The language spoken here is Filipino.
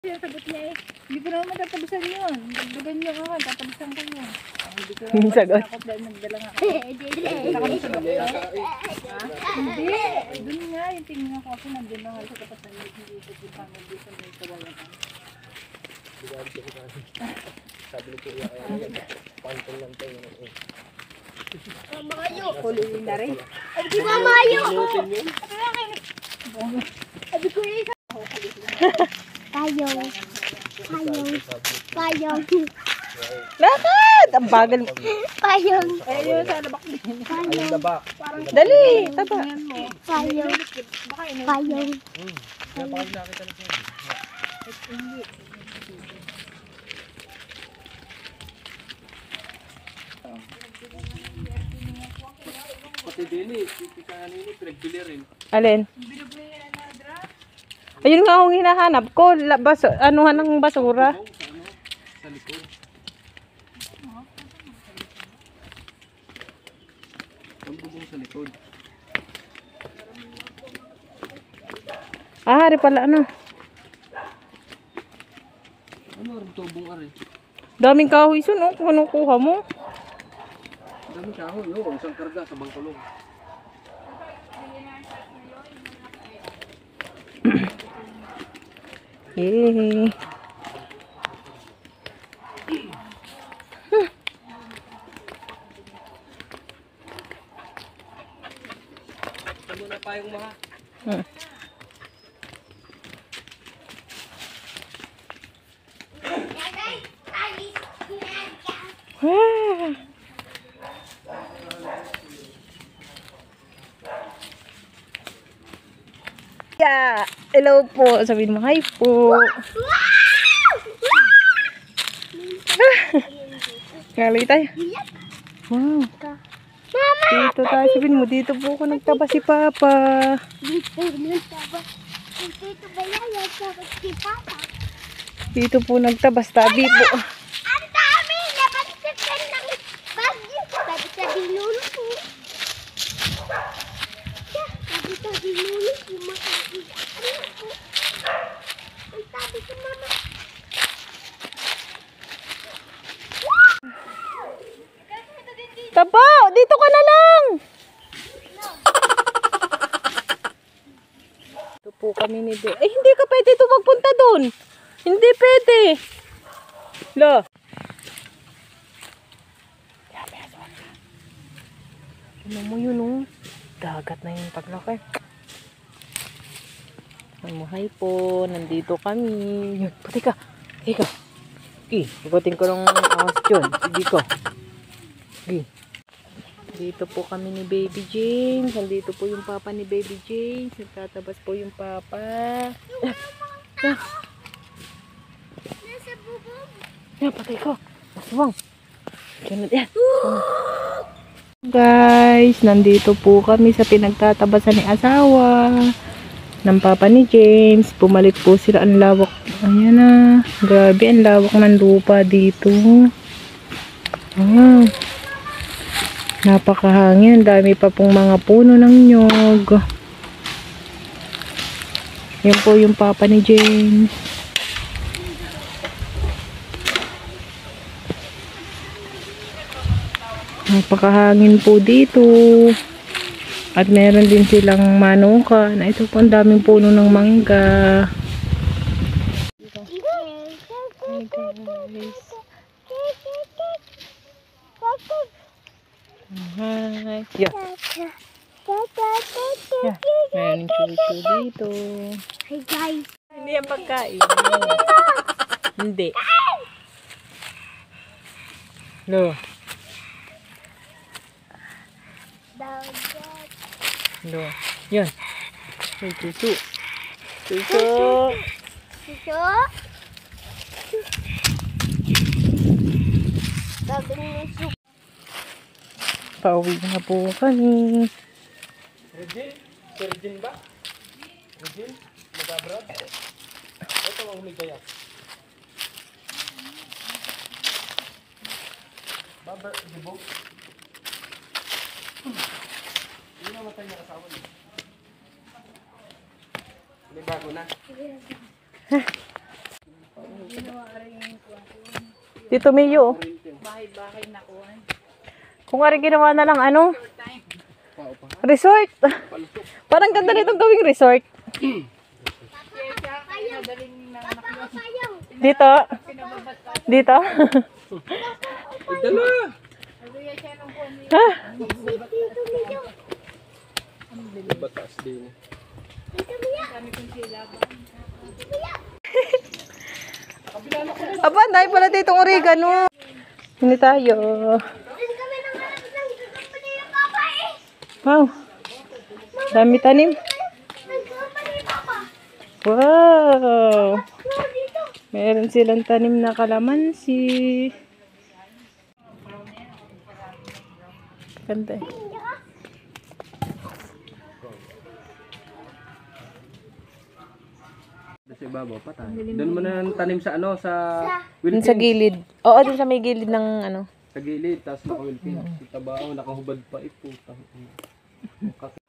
Sagot niya eh, hindi ko naman matatabisan yun. Dagdagan niyo ako, tatabisan ko yun. Hindi ko Yung sagot? takot dahil nagdala nga ako. Takot sa doktor. Hindi, dun nga yung tingin ako kasi nandun na nga sa tapat ng hindi ko yung family sa may kawalan. Sabi ni Kuya, pantol lang tayo. Mamayo! Kuliin na rin. Ay, di mamayo! Sabi ko eh, Payong. Payong. Bakit? Ang bagal. Payong. ayun sa labak din. Ayun na ba? Parang Dali, taba. tingnan mo. Payong. Baka ino. Payong. Kaya pa kayo nakita na siya. Hindi. Pati din eh, kika kanina, pinagbili rin. Alin? Ayun nga akong hinahanap ko. Anuhan ng basura. Sa likod. Ang bubong sa likod. Ah, hari pala ano. Ano rin tubong ari? Daming kahoy sun, oh. Kung anong kuha mo. Dami kahoy, oh. Isang karga sa bangkulong. Yay. Ito muna pa yung mga. Ah. Yeah. Hello po. Sabihin mo, hi po. Ngalay tayo. Wow. Dito tayo. Sabihin mo, dito po ako nagtaba si Papa. Dito ba yan? Sabi si Papa. Dito po nagtabas tabi po. Ang dami! Napansin ka ng bagyo. Sabi nulo po. Sabi nulo po. Makakita po. Ang sabi ko, Mama. Taba, dito ka na lang. Ito po kami ni Be. Eh, hindi ka pwede ito magpunta doon. Hindi pwede. Lo. Ano mo yun, oh. Dagat na yung paglaki. Mamuhay po. Nandito kami. Yun, pati ka. Ika. Igutin ko ng awas yun. Sige ko. Sige. Dito po kami ni Baby James. Nandito po yung papa ni Baby James. Nagtatabas po yung papa. Nasa bubong. Yan, patay ko. Aswang. Diyan na yan. Guys, nandito po kami sa pinagtatabasan ni asawa ng papa ni James. Pumalit po sila. Ang lawak. Ayan na. Grabe, ang lawak ng lupa dito. Wow. Napakahangin. Dami pa pong mga puno ng nyog. Yan po yung papa ni James. Napakahangin po dito. At meron din silang manukan. Ito po ang daming puno ng mangga. Hi. Yeah. Yeah. Meron chuchu dito. Hey guys. Hindi yan pagkain. Hindi. No. No. Yan. May chuchu. Chuchu. Ito. Sabi niya soup. Pauwi na po kami. Regine? Si Regine ba? Regine? Mag-abroad? Ito ang humigaya. Babar, dibog. Hindi namatay niya kasawa niya. May bago na. Tito Mayo. Bahay-bahay na ko. Kung nga rin ginawa na lang, ano? Resort. Parang ganda nitong gawing resort. Madaling na anak yun. Dito. Dito. Dala! Ha? Batas din. Aba, dahil pala ditong oregano. Hindi tayo. Wow. Dami tanim. Wow. Meron silang tanim na kalamansi. Ganda eh. Sa ibabaw pa tayo. Doon mo na tanim sa ano, sa Dun Wilkins. sa gilid. Oo, dun sa may gilid ng ano. Sa gilid, tapos naka-Wilkins. Sa tabaho, nakahubad pa. Putang ina.